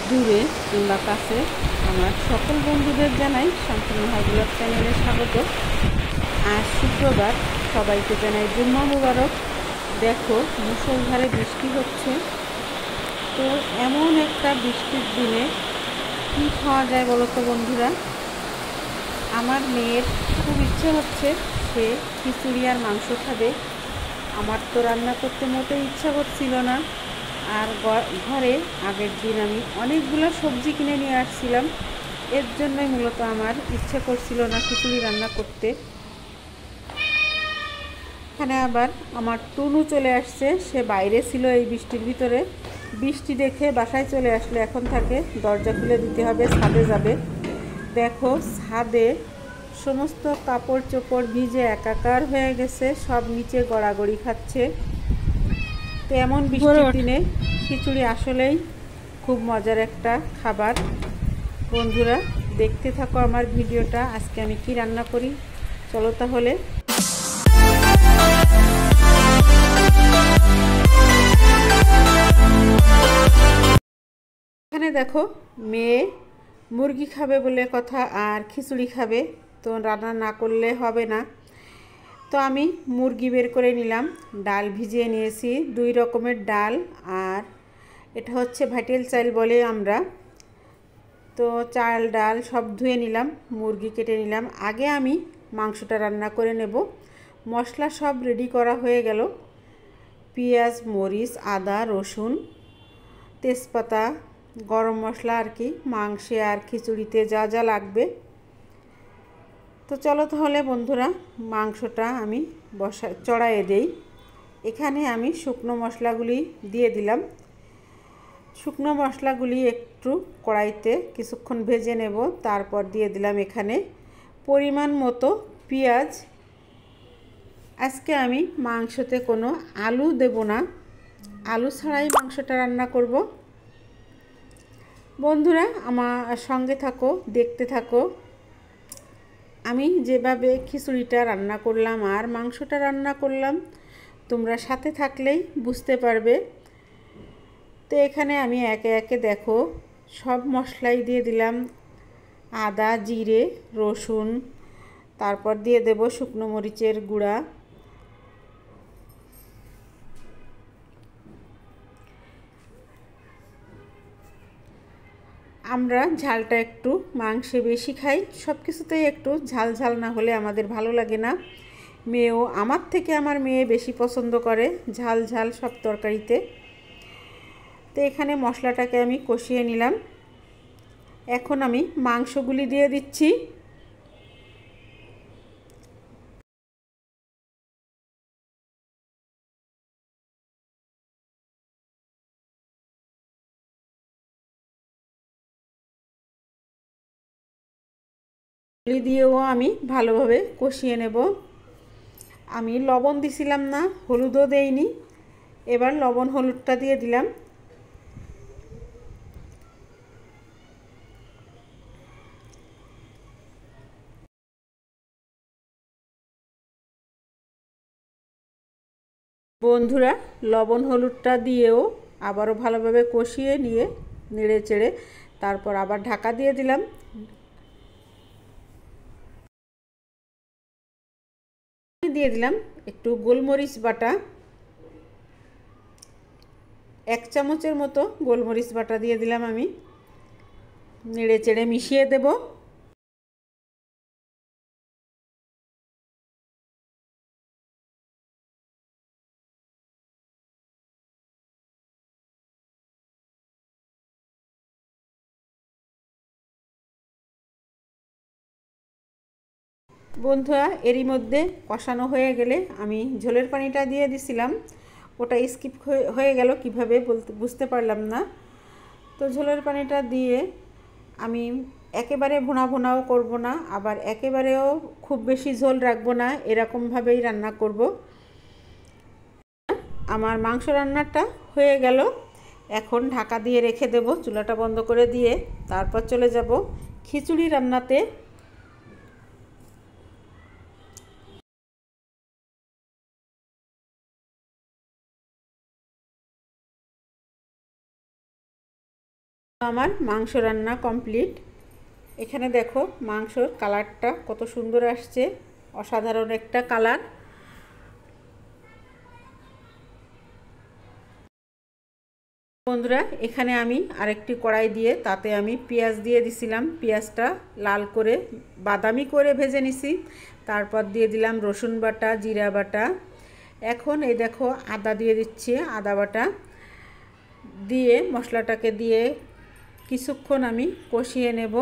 দূরে কিংবা কাছে আমার সকল বন্ধুদের জানাই শান্তনু হাই ব্লগ চ্যানেলে স্বাগত। আজ শুক্রবার, সবাইকে জানাই জুম্মা মুবারক। দেখো, মুষলধারে বৃষ্টি হচ্ছে। তো এমন একটা বৃষ্টির দিনে কী খাওয়া যায় বলো তো বন্ধুরা? আমার মেয়ের খুব ইচ্ছে হচ্ছে, সে খিচুড়ি আর মাংস খাবে। আমার তো রান্না করতে মোটেই ইচ্ছা করছিল না। আর ঘরে আগের দিন আমি অনেকগুলো সবজি কিনে নিয়ে আসছিলাম, এর জন্যই মূলত আমার ইচ্ছে করছিল না খিচুড়ি রান্না করতে। এখানে আবার আমার টুনু চলে আসছে, সে বাইরে ছিল এই বৃষ্টির ভিতরে। বৃষ্টি দেখে বাসায় চলে আসলে এখন তাকে দরজা খুলে দিতে হবে, ছাদে যাবে। দেখো, ছাদে সমস্ত কাপড় চোপড় ভিজে একাকার হয়ে গেছে, সব নিচে গড়াগড়ি খাচ্ছে। তো এমন বৃষ্টির দিনে খিচুড়ি আসলেই খুব মজার একটা খাবার। বন্ধুরা, দেখতে থাকো আমার ভিডিওটা। আজকে আমি কি রান্না করি, চলো তাহলে। এখানে দেখো, মেয়ে মুরগি খাবে বলে কথা আর খিচুড়ি খাবে, তো রান্না না করলে হবে না। তো আমি মুরগি বের করে নিলাম, ডাল ভিজিয়ে নিয়েছি, 2 রকমের ডাল, আর এটা হচ্ছে ভাটেল চাল বলে আমরা। তো চাল ডাল সব ধুয়ে নিলাম, মুরগি কেটে নিলাম। আগে আমি মাংসটা রান্না করে নেব। মশলা সব রেডি করা হয়ে গেল। পেঁয়াজ, মরিচ, আদা, রসুন, তেজপাতা, গরম মশলা আর কি, মাংসে আর খিচুড়িতে যা যা লাগবে। তো চলো তাহলে বন্ধুরা, মাংসটা আমি চড়াইয়ে দেই। এখানে আমি শুকনো মশলাগুলি দিয়ে দিলাম। শুকনো মশলাগুলি একটু কড়াইতে কিছুক্ষণ ভেজে নেব, তারপর দিয়ে দিলাম এখানে পরিমাণ মতো পেঁয়াজ। আজকে আমি মাংসতে কোনো আলু দেব না, আলু ছাড়াই মাংসটা রান্না করব। বন্ধুরা, আমার সঙ্গে থাকো, দেখতে থাকো আমি যেভাবে খিচুড়িটা রান্না করলাম আর মাংসটা রান্না করলাম, তোমরা সাথে থাকলেই বুঝতে পারবে। তো এখানে আমি একে একে দেখো সব মশলাই দিয়ে দিলাম, আদা, জিরে, রসুন, তারপর দিয়ে দেব শুকনো মরিচের গুঁড়া। আমরা ঝালটা একটু মাংসে বেশি খাই, সব কিছুতেই একটু ঝাল ঝাল না হলে আমাদের ভালো লাগে না। মেয়েও আমার থেকে, আমার মেয়ে বেশি পছন্দ করে ঝাল ঝাল সব তরকারিতে। তো এখানে মশলাটাকে আমি কষিয়ে নিলাম। এখন আমি মাংসগুলি দিয়ে দিচ্ছি। দিয়েও আমি ভালোভাবে কষিয়ে নেব। আমি লবণ দিছিলাম না, হলুদও দেইনি, এবার লবণ হলুদটা দিয়ে দিলাম। বন্ধুরা, লবণ হলুদটা দিয়েও আবারও ভালোভাবে কষিয়ে নিয়ে নেড়ে চেড়ে তারপর আবার ঢাকা দিয়ে দিলাম। দিয়ে দিলাম একটু গোলমরিচ বাটা, 1 চামচের মতো গোলমরিচ বাটা দিয়ে দিলাম আমি। নেড়ে চেড়ে মিশিয়ে দেব। বন্ধুরা, এরই মধ্যে কষানো হয়ে গেলে আমি ঝোলের পানিটা দিয়ে দিছিলাম, ওটা স্কিপ হয়ে গেল কিভাবে বুঝতে পারলাম না। তো ঝোলের পানিটা দিয়ে আমি একেবারে ভুনা ভুনাও করব না, আবার একেবারেও খুব বেশি ঝোল রাখবো না, এরকমভাবেই রান্না করব। আমার মাংস রান্নাটা হয়ে গেল। এখন ঢাকা দিয়ে রেখে দেব, চুলাটা বন্ধ করে দিয়ে তারপর চলে যাব খিচুড়ি রান্নাতে। আমার মাংস রান্না কমপ্লিট। এখানে দেখো মাংসর কালারটা কত সুন্দর আসছে, অসাধারণ একটা কালার। বন্ধুরা, এখানে আমি আরেকটি কড়াই দিয়ে তাতে আমি পেঁয়াজ দিয়ে দিছিলাম। পেঁয়াজটা লাল করে বাদামি করে ভেজে নিছি। তারপর দিয়ে দিলাম রসুন বাটা, জিরা বাটা। এখন এই দেখো আদা দিয়ে দিচ্ছি, আদা বাটা দিয়ে মশলাটাকে দিয়ে কিছুক্ষণ আমি কষিয়ে নেব।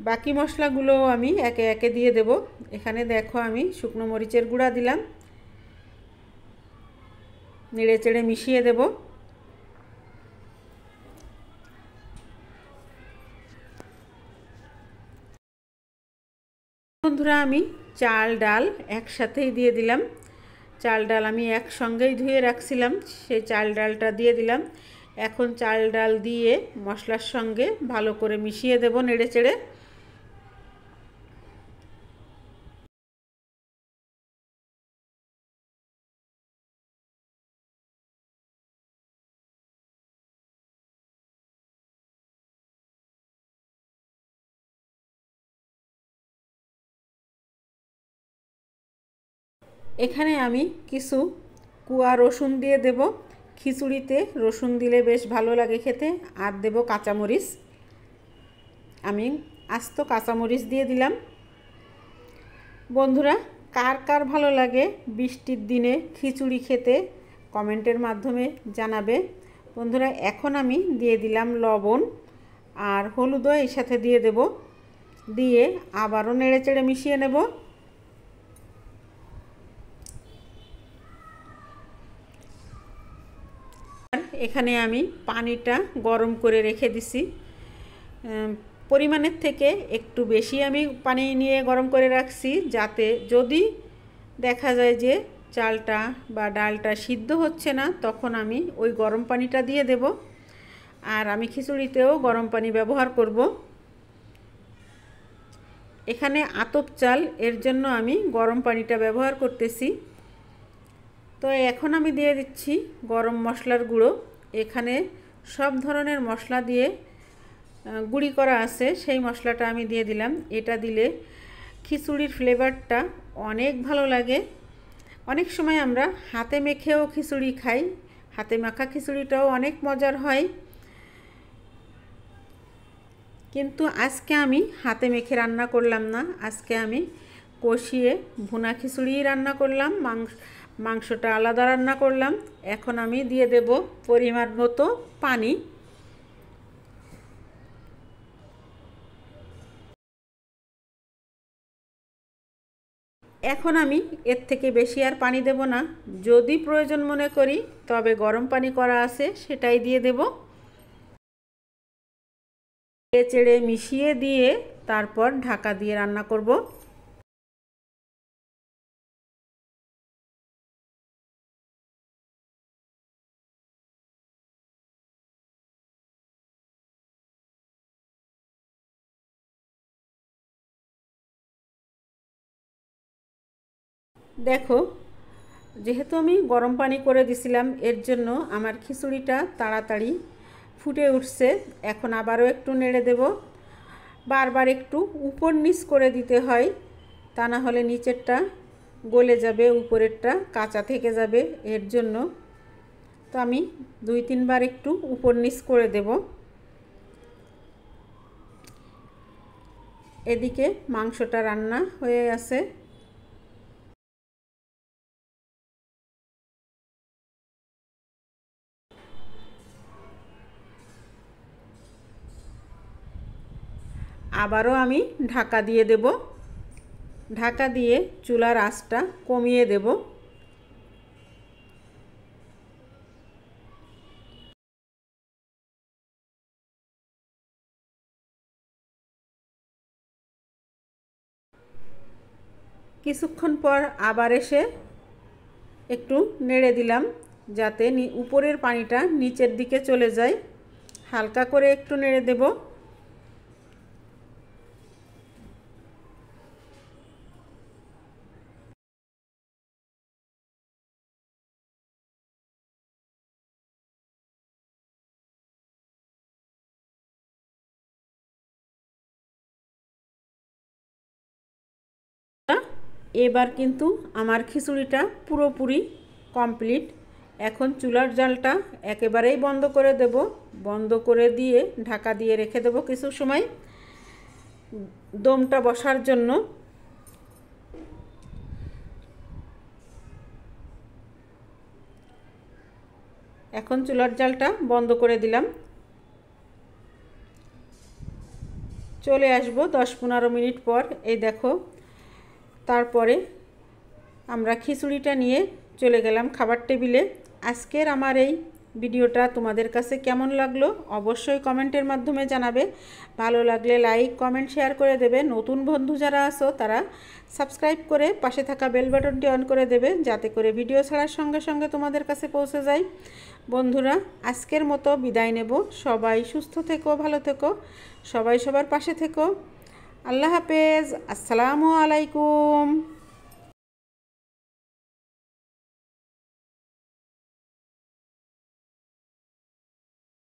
বাকি মশলাগুলোও আমি একে একে দিয়ে দেব। এখানে দেখো আমি শুকনো মরিচের গুঁড়া দিলাম, নেড়ে চেড়ে মিশিয়ে দেব। বন্ধুরা, আমি চাল ডাল একসাথেই দিয়ে দিলাম। চাল ডাল আমি একসঙ্গেই ধুয়ে রাখছিলাম, সেই চাল ডালটা দিয়ে দিলাম। এখন চাল ডাল দিয়ে মশলার সঙ্গে ভালো করে মিশিয়ে দেব নেড়ে চেড়ে। এখানে আমি কিছু কুয়া রসুন দিয়ে দেব। খিচুড়িতে রসুন দিলে বেশ ভালো লাগে খেতে। আর দেব কাঁচামরিচ, আমি আস্ত কাঁচামরিচ দিয়ে দিলাম। বন্ধুরা, কার কার ভালো লাগে বৃষ্টির দিনে খিচুড়ি খেতে কমেন্টের মাধ্যমে জানাবে। বন্ধুরা, এখন আমি দিয়ে দিলাম লবণ আর হলুদও এর সাথে দিয়ে দেব, দিয়ে আবারও নেড়ে চেড়ে মিশিয়ে নেব। এখানে আমি পানিটা গরম করে রেখে দিছি। পরিমাণের থেকে একটু বেশি আমি পানি নিয়ে গরম করে রাখছি, যাতে যদি দেখা যায় যে চালটা বা ডালটা সিদ্ধ হচ্ছে না, তখন আমি ওই গরম পানিটা দিয়ে দেব। আর আমি খিচুড়িতেও গরম পানি ব্যবহার করব। এখানে আতপ চাল, এর জন্য আমি গরম পানিটা ব্যবহার করতেছি। তো এখন আমি দিয়ে দিচ্ছি গরম মশলার গুঁড়ো। এখানে সব ধরনের মশলা দিয়ে গুঁড়ি করা আছে, সেই মশলাটা আমি দিয়ে দিলাম। এটা দিলে খিচুড়ির ফ্লেভারটা অনেক ভালো লাগে। অনেক সময় আমরা হাতে মেখেও খিচুড়ি খাই, হাতে মাখা খিচুড়িটাও অনেক মজার হয়। কিন্তু আজকে আমি হাতে মেখে রান্না করলাম না, আজকে আমি কষিয়ে ভুনা খিচুড়ি রান্না করলাম, মাংসটা আলাদা রান্না করলাম। এখন আমি দিয়ে দেব পরিমাণ মতো পানি। এখন আমি এর থেকে বেশি আর পানি দেব না। যদি প্রয়োজন মনে করি তবে গরম পানি করা আছে সেটাই দিয়ে দেব। নেড়ে চেড়ে মিশিয়ে দিয়ে তারপর ঢাকা দিয়ে রান্না করব। দেখো, যেহেতু আমি গরম পানি করে দিছিলাম, এর জন্য আমার খিচুড়িটা তাড়াতাড়ি ফুটে উঠছে। এখন আবারও একটু নেড়ে দেব। বারবার একটু উপর নিচ করে দিতে হয়, তা না হলে নিচেরটা গলে যাবে, উপরেরটা কাঁচা থেকে যাবে। এর জন্য তো আমি 2-3 বার একটু উপর নিচ করে দেব। এদিকে মাংসটা রান্না হয়ে আছে। আবারও আমি ঢাকা দিয়ে দেব। ঢাকা দিয়ে চুলার আঁচটা কমিয়ে দেব। কিছুক্ষণ পর আবার এসে একটু নেড়ে দিলাম, যাতে উপরের পানিটা নিচের দিকে চলে যায়। হালকা করে একটু নেড়ে দেব। এবার কিন্তু আমার খিচুড়িটা পুরোপুরি কমপ্লিট। এখন চুলার জালটা একেবারেই বন্ধ করে দেব। বন্ধ করে দিয়ে ঢাকা দিয়ে রেখে দেব কিছু সময় দমটা বসার জন্য। এখন চুলার জালটা বন্ধ করে দিলাম। চলে আসব 10-15 মিনিট পর। এই দেখো, তারপরে আমরা খিচুড়িটা নিয়ে চলে গেলাম খাবার টেবিলে। আজকের আমার এই ভিডিওটা তোমাদের কাছে কেমন লাগলো অবশ্যই কমেন্টের মাধ্যমে জানাবে। ভালো লাগলে লাইক, কমেন্ট, শেয়ার করে দেবে। নতুন বন্ধু যারা আছো তারা সাবস্ক্রাইব করে পাশে থাকা বেল বাটনটি অন করে দেবে, যাতে করে ভিডিও ছাড়ার সঙ্গে সঙ্গে তোমাদের কাছে পৌঁছে যায়। বন্ধুরা, আজকের মতো বিদায় নেব। সবাই সুস্থ থেকো, ভালো থেকো, সবাই সবার পাশে থেকো। আল্লাহ হাফেজ। আসসালামু আলাইকুম।